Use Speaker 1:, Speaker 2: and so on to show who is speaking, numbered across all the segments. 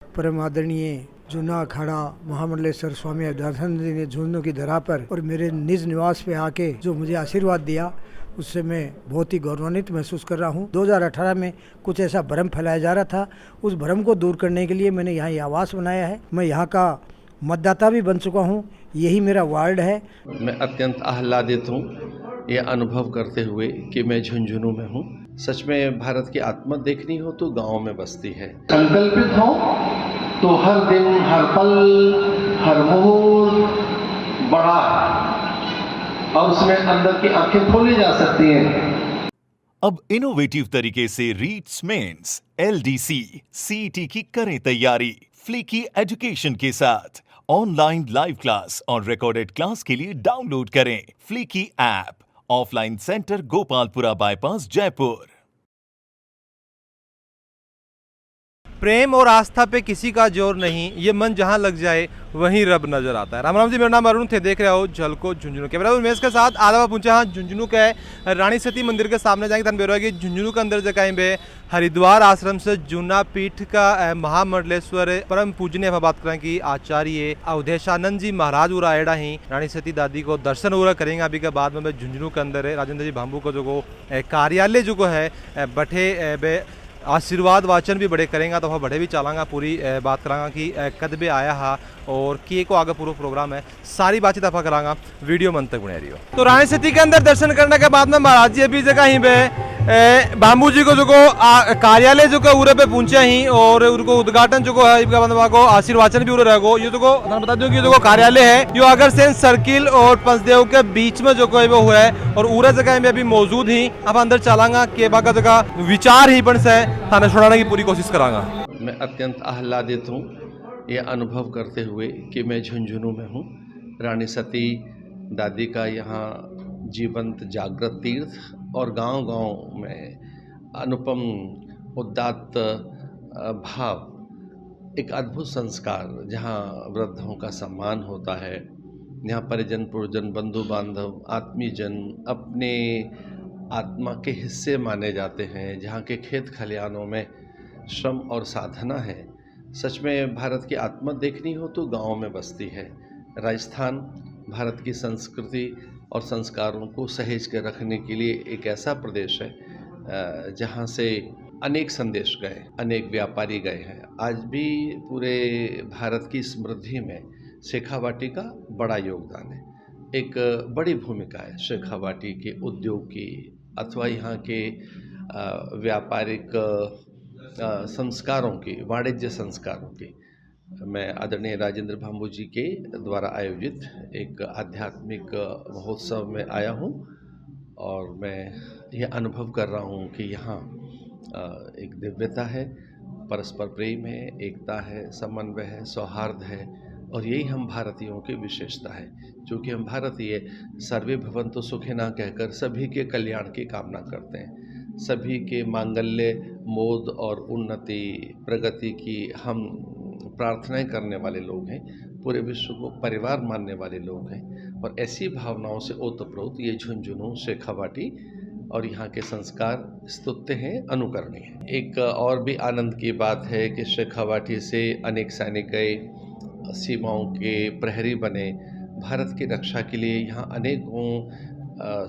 Speaker 1: परम आदरणीय जूना अखाड़ा महामंडलेश्वर स्वामी अवधानंद जी ने झुंझुनू की धरा पर और मेरे निज निवास पे आके जो मुझे आशीर्वाद दिया, उससे मैं बहुत ही गौरवान्वित महसूस कर रहा हूँ। 2018 में कुछ ऐसा भ्रम फैलाया जा रहा था, उस भ्रम को दूर करने के लिए मैंने यहाँ आवास बनाया है। मैं यहाँ का मतदाता भी बन चुका हूँ, यही मेरा वार्ड है।
Speaker 2: मैं अत्यंत आह्लादित हूँ यह अनुभव करते हुए कि मैं झुंझुनू में हूँ। सच में भारत की आत्मा देखनी हो तो गाँव में बसती है।
Speaker 3: संकल्पित हो तो हर दिन, हर पल, हर मुहूर्त बड़ा और उसमें अंदर की आंखें खोली जा सकती हैं।
Speaker 4: अब इनोवेटिव तरीके से रीट्स मेंस LDC CET की करें तैयारी फ्लीकी एजुकेशन के साथ। ऑनलाइन लाइव क्लास और रिकॉर्डेड क्लास के लिए डाउनलोड करें Fleeky app. Offline centre Gopalpura bypass Jaipur.
Speaker 5: प्रेम और आस्था पे किसी का जोर नहीं, ये मन जहाँ लग जाए वहीं रब नजर आता है। राम राम जी, मेरा नाम अरुण थे, देख रहे हो झलको झुंझुनू। कैमरा उमेश के साथ आदाबा पूछा। हाँ, झुंझुनू का है, रानी सती मंदिर के सामने जाएंगे तन बेरो कि झुंझुनू के अंदर जगह बे हरिद्वार आश्रम से जूना पीठ का महामंडलेश्वर परम पूजनीय बात करें कि आचार्य अवधेशानंद जी महाराज उरा एड़ा ही रानी सती दादी को दर्शन उरा करेंगे। अभी के बाद में झुंझुनू के अंदर है राजेंद्र जी भांबू को जो कार्यालय जो है बठे बे आशीर्वाद वाचन भी बड़े करेंगे, तो वह बड़े भी चलांगा। पूरी बात करांगा कि कद बे आया हा और के को आगे पूरा प्रोग्राम है, सारी बातचीत आप करांगा। वीडियो मन तक बने रही हो। तो रानी सती के अंदर दर्शन करने के बाद में महाराज जी अभी जगह ही पे बाबू जी को जो कार्यालय जो उरे पे पहुंचे ही और उनको उद्घाटन जो है को आशीर्वाचन भी उरे रहेगो। ये जो बता दूं कि जो कार्यालय है यो अगर सेन सर्किल और पंचदेव के बीच में जो वो हुआ है और उरे जगह में अभी मौजूद ही। अब अंदर चलांगा के बाका जगह विचार ही बन से थाने छोड़ाने की पूरी कोशिश करांगा।
Speaker 2: मैं अत्यंत आह्लादित हूँ यह अनुभव करते हुए कि मैं झुंझुनू में हूँ। रानी सती दादी का यहाँ जीवंत जागृत तीर्थ और गांव-गांव में अनुपम उदात्त भाव, एक अद्भुत संस्कार जहाँ वृद्धों का सम्मान होता है, यहाँ परिजन पुरजन बंधु बांधव आत्मीयजन अपने आत्मा के हिस्से माने जाते हैं, जहाँ के खेत खलिहानों में श्रम और साधना है। सच में भारत की आत्मा देखनी हो तो गांव में बसती है। राजस्थान भारत की संस्कृति और संस्कारों को सहेज कर रखने के लिए एक ऐसा प्रदेश है जहां से अनेक संदेश गए, अनेक व्यापारी गए हैं। आज भी पूरे भारत की समृद्धि में शेखावाटी का बड़ा योगदान है। एक बड़ी भूमिका है शेखावाटी के उद्योग की अथवा यहाँ के व्यापारिक संस्कारों की, वाणिज्य संस्कारों की। मैं आदरणीय राजेंद्र भांबू जी के द्वारा आयोजित एक आध्यात्मिक महोत्सव में आया हूँ और मैं यह अनुभव कर रहा हूँ कि यहाँ एक दिव्यता है, परस्पर प्रेम है, एकता है, समन्वय है, सौहार्द है और यही हम भारतीयों की विशेषता है। क्योंकि हम भारतीय सर्वे भवन्तु सुखिनः कहकर सभी के कल्याण की कामना करते हैं, सभी के मांगल्य मोद और उन्नति प्रगति की हम प्रार्थनाएं करने वाले लोग हैं। पूरे विश्व को परिवार मानने वाले लोग हैं और ऐसी भावनाओं से ओतप्रोत ये झुंझुनू शेखावाटी और यहाँ के संस्कार स्तुत्य हैं, अनुकरणीय हैं। एक और भी आनंद की बात है कि शेखावाटी से अनेक सैनिक गए, सीमाओं के प्रहरी बने, भारत की रक्षा के लिए यहाँ अनेकों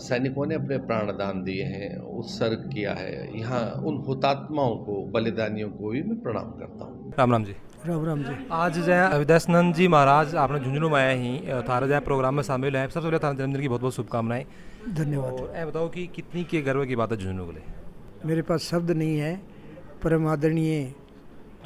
Speaker 2: सैनिकों ने अपने प्राणदान दिए हैं, उत्सर्ग किया है। यहाँ उन हुतात्माओं को, बलिदानियों को भी मैं प्रणाम करता हूँ।
Speaker 5: राम राम जी।
Speaker 1: राम राम जी।
Speaker 5: आज जय अवधेशानंद जी महाराज आपने झुंझुनू में आए ही थारा जय प्रोग्राम में शामिल है। सबसे पहले थारा जन्मदिन की बहुत बहुत शुभकामनाएं।
Speaker 1: धन्यवाद।
Speaker 5: और बताओ कि कितनी के गर्व की बात है झुंझुनू के लिए?
Speaker 1: मेरे पास शब्द नहीं है। परम आदरणीय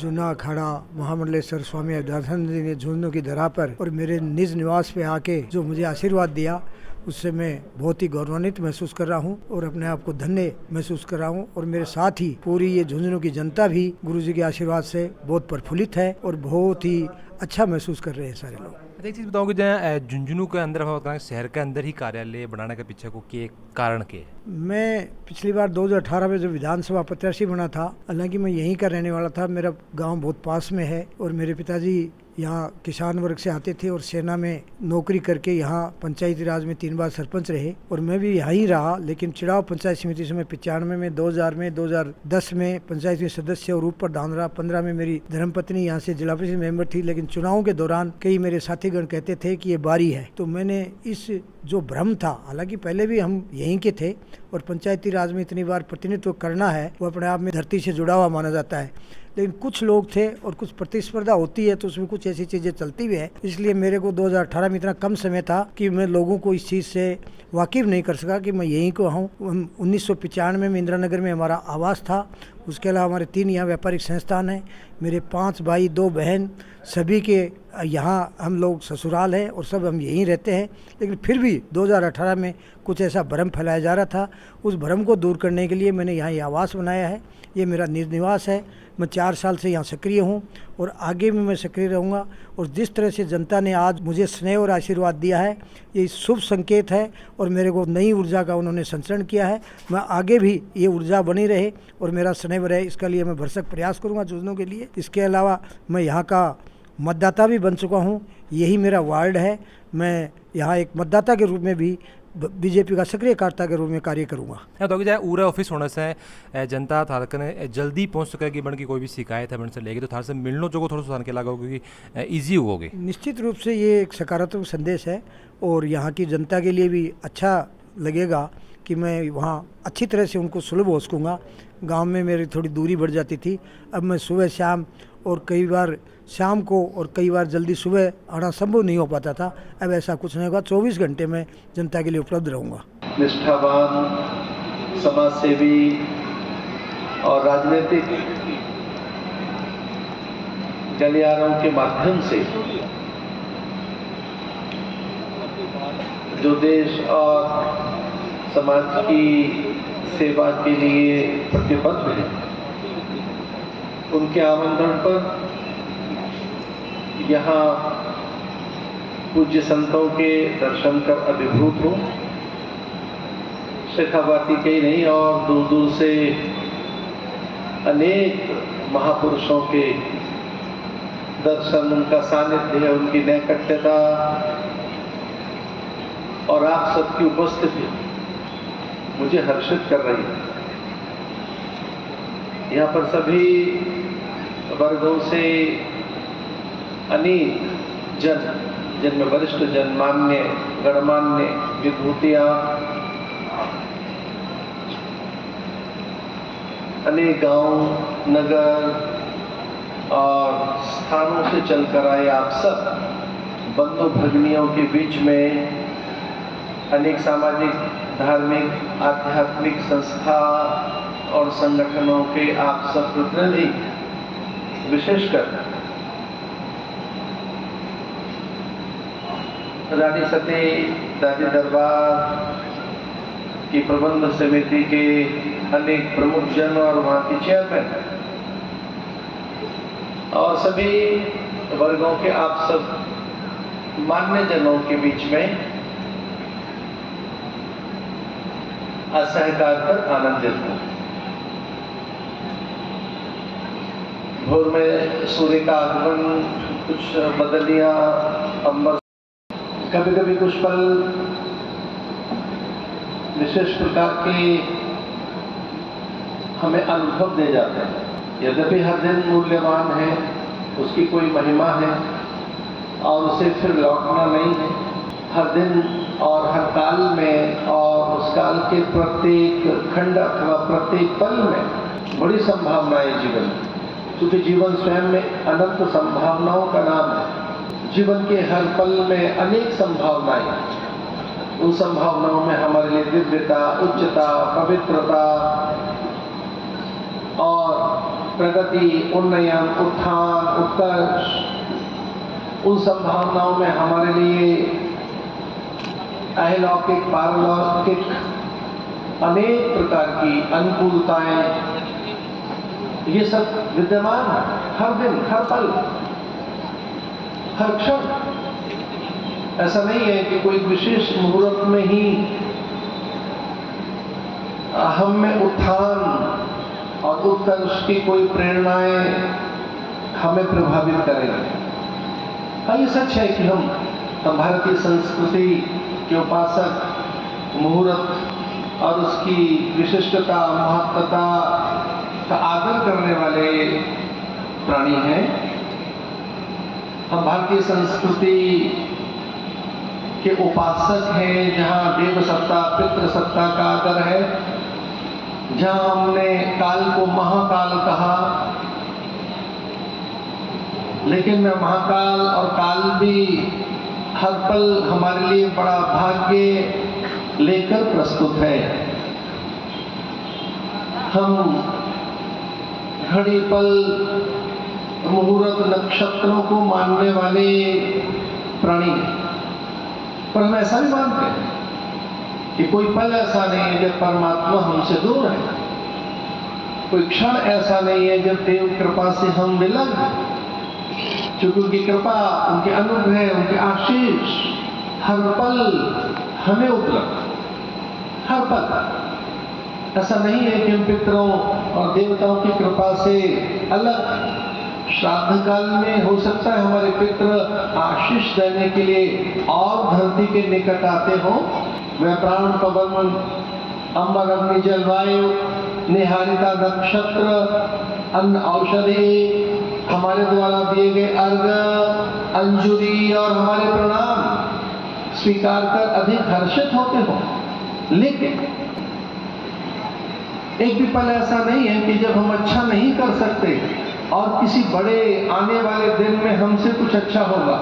Speaker 1: जूना अखाड़ा महामंडलेश्वर स्वामी अवधानंद जी ने झुंझुनू की धरा पर और मेरे निज निवास पे आके जो मुझे आशीर्वाद दिया, उससे मैं बहुत ही गौरवान्वित महसूस कर रहा हूँ और अपने आप को धन्य महसूस कर रहा हूँ। और मेरे साथ ही पूरी ये झुंझुनू की जनता भी गुरु जी के आशीर्वाद से बहुत प्रफुल्लित है और बहुत ही अच्छा महसूस कर रहे हैं सारे लोग।
Speaker 5: एक चीज़ बताओ कि जहाँ झुंझुनू के अंदर शहर के अंदर ही कार्यालय बनाने के पीछे को के कारण के? मैं
Speaker 1: पिछली बार 2018 में जो विधानसभा प्रत्याशी बना था, हालांकि मैं यहीं का रहने वाला था, मेरा गांव बहुत पास में है और मेरे पिताजी यहाँ किसान वर्ग से आते थे और सेना में नौकरी करके यहाँ पंचायती राज में 3 बार सरपंच रहे और मैं भी यहाँ ही रहा। लेकिन चिड़ाव पंचायत समिति से मैं 95 में, 2000 में, 2010 में पंचायत में सदस्य और उप प्रधान रहा। 15 में मेरी धर्मपत्नी यहाँ से जिला परिषद मेंबर थी। लेकिन चुनाव के दौरान कई मेरे साथीगण कहते थे कि ये बारी है, तो मैंने इस जो भ्रम था, हालांकि पहले भी हम यहीं के थे और पंचायती राज में इतनी बार प्रतिनिधित्व करना है वो अपने आप में धरती से जुड़ा हुआ माना जाता है। लेकिन कुछ लोग थे और कुछ प्रतिस्पर्धा होती है तो उसमें कुछ ऐसी चीज़ें चलती भी है। इसलिए मेरे को 2018 में इतना कम समय था कि मैं लोगों को इस चीज़ से वाकिफ़ नहीं कर सका कि मैं यहीं को हूँ। 1995 में इंदिरा नगर में हमारा आवास था। उसके अलावा हमारे 3 यहाँ व्यापारिक संस्थान हैं। मेरे 5 भाई 2 बहन, सभी के यहाँ हम लोग ससुराल हैं और सब हम यहीं रहते हैं। लेकिन फिर भी 2018 में कुछ ऐसा भ्रम फैलाया जा रहा था। उस भ्रम को दूर करने के लिए मैंने यहाँ ये आवास बनाया है। ये मेरा निज निवास है। मैं 4 साल से यहाँ सक्रिय हूँ और आगे भी मैं सक्रिय रहूँगा। और जिस तरह से जनता ने आज मुझे स्नेह और आशीर्वाद दिया है, ये शुभ संकेत है और मेरे को नई ऊर्जा का उन्होंने संचरण किया है। मैं आगे भी ये ऊर्जा बनी रहे और मेरा स्नेह रहे, इसके लिए मैं भरसक प्रयास करूँगा जुड़ने के लिए। इसके अलावा मैं यहाँ का मतदाता भी बन चुका हूँ। यही मेरा वार्ड है। मैं यहाँ एक मतदाता के रूप में भी बीजेपी का सक्रिय कार्यकर्ता के रूप में कार्य करूँगा।
Speaker 5: तो जाए पूरे ऑफिस होने से जनता थार कने जल्दी पहुँच सकेगी। बन की कोई भी शिकायत है बन से लेगी तो थार से मिलनो जो थोड़ा सुधार के लगा क्योंकि ईजी होगी।
Speaker 1: निश्चित रूप से ये एक सकारात्मक संदेश है और यहाँ की जनता के लिए भी अच्छा लगेगा कि मैं वहाँ अच्छी तरह से उनको सुलभ हो सकूँगा। गाँव में मेरी थोड़ी दूरी बढ़ जाती थी, अब मैं सुबह शाम और कई बार शाम को और कई बार जल्दी सुबह आना संभव नहीं हो पाता था। अब ऐसा कुछ नहीं होगा। 24 घंटे में जनता के लिए उपलब्ध रहूँगा।
Speaker 3: निष्ठावान, समाजसेवी और राजनीतिक गलियारों के माध्यम से जो देश और समाज की सेवा के लिए प्रतिबद्ध है, उनके आमंत्रण पर यहाँ पूज्य संतों के दर्शन कर अभिभूत हो। शेखावाटी के ही नहीं और दूर दूर से अनेक महापुरुषों के दर्शन, उनका सानिध्य, उनकी नैकट्यता और आप सबकी उपस्थिति मुझे हर्षित कर रही है। यहाँ पर सभी वर्गों से अनेक जन, जिनमें वरिष्ठ जन, मान्य, गणमान्य विभूतियां, अनेक गांव, नगर और स्थानों से चलकर आए आप सब बंधु भगिनियों के बीच में अनेक सामाजिक, धार्मिक, आध्यात्मिक संस्था और संगठनों के आप सब प्रतिनिधि, विशेषकर रानी सती दादी दरबार की प्रबंध समिति के अनेक प्रमुख जन और वहां के चेयरमैन और सभी वर्गों के आप सब मान्य जनों के बीच में असहकार कर आनंदित हूं। भोर में सूर्य का आगमन, कुछ बदलियां, अंबर, कभी कभी कुछ पल विशेष प्रकार के हमें अनुभव दे जाते हैं। यद्यपि हर दिन मूल्यवान है, उसकी कोई महिमा है और उसे फिर लौटना नहीं है। हर दिन और हर काल में और उस काल के प्रत्येक खंड अथवा प्रत्येक पल में बड़ी संभावनाएं जीवन, क्योंकि जीवन स्वयं में अनंत संभावनाओं का नाम है। जीवन के हर पल में अनेक संभावनाएं, उन संभावनाओं में हमारे लिए दिव्यता, उच्चता, पवित्रता और प्रगति, उन्नयन, उत्थान, उत्कर्ष, उन संभावनाओं में हमारे लिए अलौकिक, पारलौकिक अनेक प्रकार की अनुकूलताएं, ये सब विद्यमान है हर दिन, हर पल, हर क्षण। ऐसा नहीं है कि कोई विशेष मुहूर्त में ही हम में उत्थान और उत्कर्ष की कोई प्रेरणाएं हमें प्रभावित करेंगे। हाँ, ये सच है कि हम भारतीय संस्कृति के उपासक मुहूर्त और उसकी विशिष्टता महत्वता का आदर करने वाले प्राणी हैं। हम भारतीय संस्कृति के उपासक हैं, जहाँ देव सत्ता पितृ सत्ता का आदर है, जहाँ हमने काल को महाकाल कहा, लेकिन महाकाल और काल भी हर पल हमारे लिए बड़ा भाग्य लेकर प्रस्तुत है। हम घड़ी पल मुहूर्त नक्षत्रों को मानने वाले प्राणी, पर हम ऐसा भी मानते हैं कि कोई पल ऐसा नहीं है जब परमात्मा हमसे दूर है, कोई क्षण ऐसा नहीं है जब देव कृपा से हम विलग हैं, क्योंकि उनकी कृपा, उनके अनुग्रह, उनके आशीष हर पल हमें उपलब्ध, हर पल। ऐसा नहीं है कि हम पितरों और देवताओं की कृपा से अलग। श्राद्ध काल में हो सकता है हमारे पितृ आशीष देने के लिए और धरती के निकट आते हो। वह प्राण पवन अम्बर अग्नि जलवायु निहारिता नक्षत्र अन्न औषधि हमारे द्वारा दिए गए अर्घ्य अंजुरी और हमारे प्रणाम स्वीकार कर अधिक हर्षित होते हो। लेकिन एक भी पल ऐसा नहीं है कि जब हम अच्छा नहीं कर सकते और किसी बड़े आने वाले दिन में हमसे कुछ अच्छा होगा।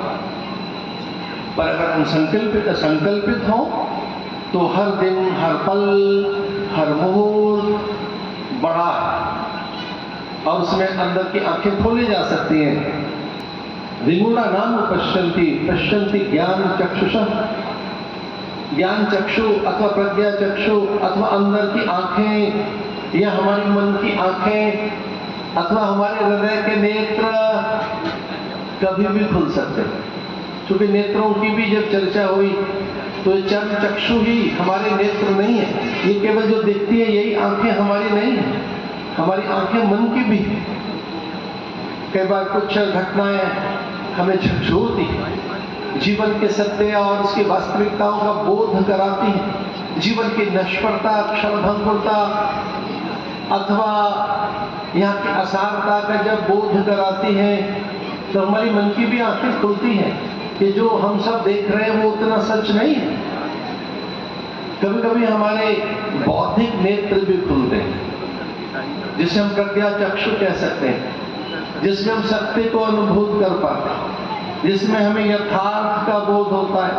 Speaker 3: पर अगर हम संकल्पित हो तो हर दिन, हर पल, हर मुहूर्त बड़ा है और उसमें अंदर की आंखें खोली जा सकती हैं। विमूढ़ा नाम पश्यन्ति ज्ञान चक्षुषः। ज्ञान चक्षु अथवा प्रज्ञा चक्षु अथवा अंदर की आंखें या हमारे मन की आंखें अथवा हमारे हृदय के नेत्र कभी भी खुल सकते हैं। क्योंकि नेत्रों की भी जब चर्चा हुई तो ये चर्म चक्षु ही हमारे नेत्र नहीं है, ये केवल जो दिखती है यही आंखें हमारी नहीं है, हमारी आंखें मन की भी। कई बार कुछ घटनाएं हमें झकझोरती हैं, जीवन के सत्य और उसकी वास्तविकताओं का बोध कराती हैं, जीवन की नश्वरता, क्षणभंगुरता अथवा यहाँ की असारता का जब बोध कराती है तो हमारी मन की भी आंखें खुलती हैं कि जो हम सब देख रहे हैं वो उतना सच नहीं है। कभी कभी हमारे बौद्धिक नेत्र भी खुलते हैं, जिसे हम प्रज्ञा चक्षु कह सकते हैं, जिसमें हम सत्य को अनुभूत कर पाते हैं, जिसमें हमें यथार्थ का बोध होता है।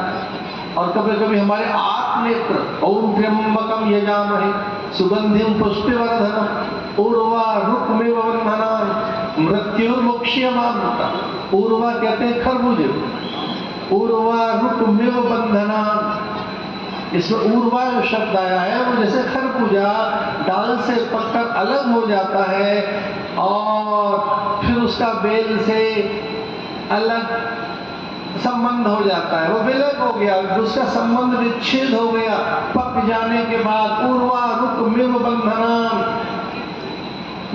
Speaker 3: और कभी कभी हमारे आत्मनेत्र ओम त्र्यंबकम यजामहे सुगंधिम पुष्टिवर्धनम उर्वारुकमेव बन्धनान् मृत्युर्मुक्ष्यमामृता। उर्वा कहते हैं खरबूजे, उर्वारुकमेव बन्धनान्। इसमें उर्वा जो शब्द आया है वो जैसे खरबूजा डाल से पककर अलग हो जाता है और फिर उसका बेल से अलग संबंध हो जाता है, वो विलग हो गया, उसका संबंध विच्छेद हो गया पक जाने के बाद। उर्वा रुकमेव बन्धनान्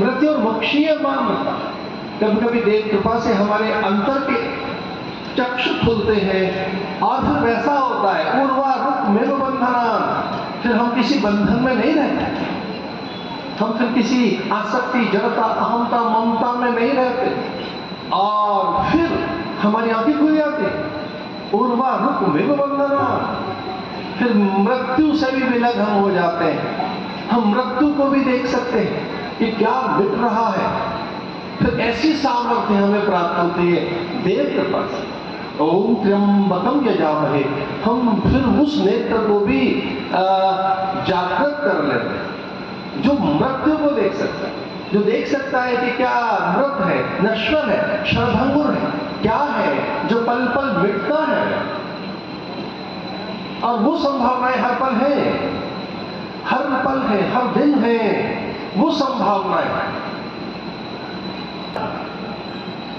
Speaker 3: मृत्युर्मुक्ष्यमामृता। कभी कभी देव कृपा से हमारे अंतर के चक्षु खुलते हैं और फिर वैसा होता है उर्वा रुकमेव बन्धनान्। फिर हम किसी बंधन में नहीं रहते, हम फिर किसी आसक्ति, जड़ता, अहमता, ममता में नहीं रहते और फिर हमारी आंखें खुल जाती है उर्वा रुकमेव बन्धनान्। फिर मृत्यु से भी विलग हम हो जाते हैं, हम मृत्यु को भी देख सकते हैं कि क्या मिट रहा है। फिर ऐसी सामर्थ्य हमें प्राप्त होती है देव कृपा से। ओम त्र्यंबकम यजामहे, हम फिर उस नेत्र को भी जागृत कर लेते हैं जो मृत्यु को देख सकता है, जो देख सकता है कि क्या मृत है, नश्वर है, क्षणभंगुर है, क्या है जो पल पल मिटता है। और वो संभावनाएं हर पल है, हर पल है, हर दिन है वो संभावनाएं।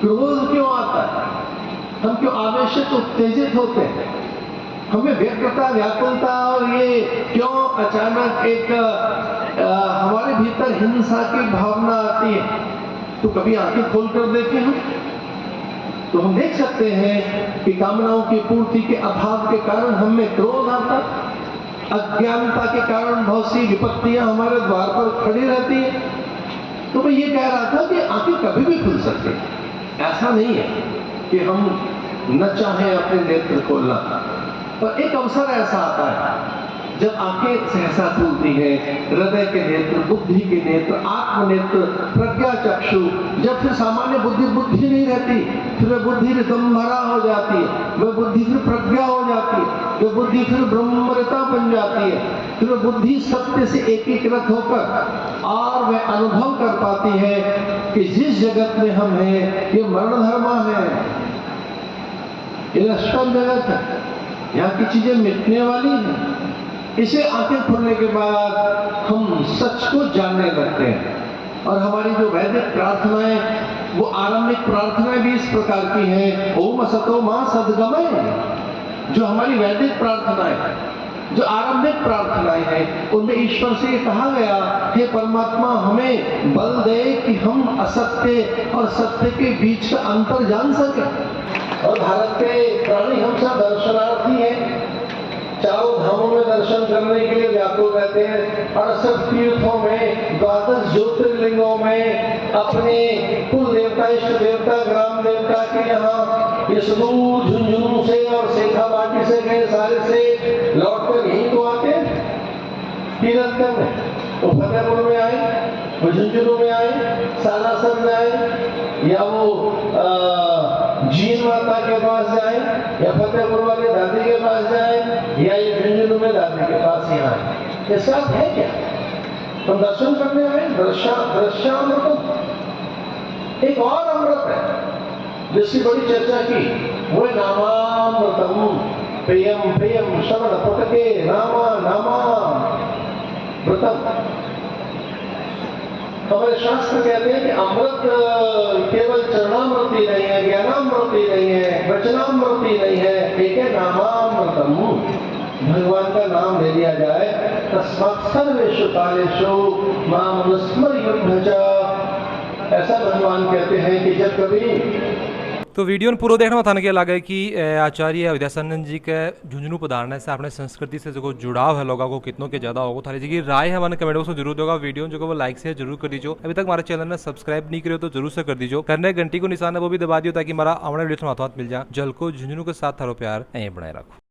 Speaker 3: क्रोध क्यों आता है, हम क्यों आवेशित उत्तेजित होते हैं, हमें व्यग्रता, व्याकुलता और ये क्यों अचानक एक हमारे भीतर हिंसा की भावना आती है। तो कभी आंखें खोलकर देखें हम, तो हम देख सकते हैं कि कामनाओं की पूर्ति के अभाव के कारण हम में क्रोध आता, अज्ञानता के कारण बहुत सी विपत्तियां हमारे द्वार पर खड़ी रहती है। तो मैं ये कह रहा था कि आंखें कभी भी खुल सकती हैं, ऐसा नहीं है कि हम न चाहें अपने नेत्र खोलना, पर एक अवसर ऐसा आता है जब आंखें सहसा खुलती है, हृदय के नेत्र, बुद्धि के नेत्र, आत्म नेत्र, प्रज्ञा चक्षु, जब फिर सामान्य बुद्धि नहीं रहती, फिर वह बुद्धि रिदम्भरा हो जाती है, वह बुद्धि फिर प्रज्ञा हो जाती है, वह बुद्धि फिर ब्रह्मरता बन जाती है, फिर वह बुद्धि सत्य से एकीकृत होकर और वह अनुभव कर पाती है कि जिस जगत में हम हैं ये मरण धर्मा है, ये नश्वर जगत है, यहाँ की चीजें मिटने वाली है। इसे आंखें खुलने के बाद हम सच को जानने लगते हैं और हमारी जो वैदिक प्रार्थनाएं, वो आरंभिक प्रार्थनाएं भी इस प्रकार की हैं। ओम असतो मां सद्गमय, जो हमारी वैदिक प्रार्थनाएं, जो आरंभिक प्रार्थनाएं हैं, उनमें ईश्वर से ये कहा गया, हे परमात्मा हमें बल दे कि हम असत्य और सत्य के बीच का अंतर जान सके। और भारत के प्राणी हम सब दर्शनार्थी हैं, चारों धामों में दर्शन करने के लिए व्याकुल रहते हैं, 68 तीर्थों में, 12 ज्योतिर्लिंगों में, अपने कुल देवता, इष्ट देवता, ग्राम देवता के यहाँ ये सुदूर झुंझुनू से और शेखावाटी से गए सारे से लौटकर यहीं तो आते तीर्थ करने। तो फतेहपुर में आए, वो झुंझुनू में आए, सालासर में आए, या वो जीन माता के पास जाए, या फतेहपुर वाले दादी के पास जाए, या ये झुंझुनू में दादी के पास यहाँ आए। इसका अर्थ है क्या? तो दर्शन करने आए, दृश्यामृत एक और अमृत है जिसकी बड़ी चर्चा की, वो नामामृतम, प्रियम प्रियम श्रवण पुटके नामा नामा व्रतम। हमारे शास्त्र कहते हैं कि अमृत केवल चरणामृति नहीं है, ज्ञानामृति नहीं है, वचनामृति नहीं है, एक है नामामृतम। भगवान का नाम ले लिया जाए, तस्मात् सर्वेषु कालेषु मां अनुस्मर्युर्भज, ऐसा भगवान कहते हैं कि जब कभी।
Speaker 5: तो वीडियो पूरा देखना बताने के लगे कि आचार्य विद्यासानंद जी के झुंझुनू पधारने से अपने संस्कृति से जो जुड़ाव है लोगों को कितनों के ज़्यादा होगा, थारी जी की राय है हमारे कमेंट बॉक्स में जरूर दोगा। वीडियो जो वो लाइक से जरूर कर दीजिए। अभी तक हमारे चैनल ने सब्सक्राइब नहीं करे तो जरूर से कर दीजिए। करने घंटी को निशान है वो भी दबा दियो ताकि हमारा आने वीडियो में हाथ मिल जाए। जल को झुंझुनू के साथ थारो प्यार ऐ बनाए रखो।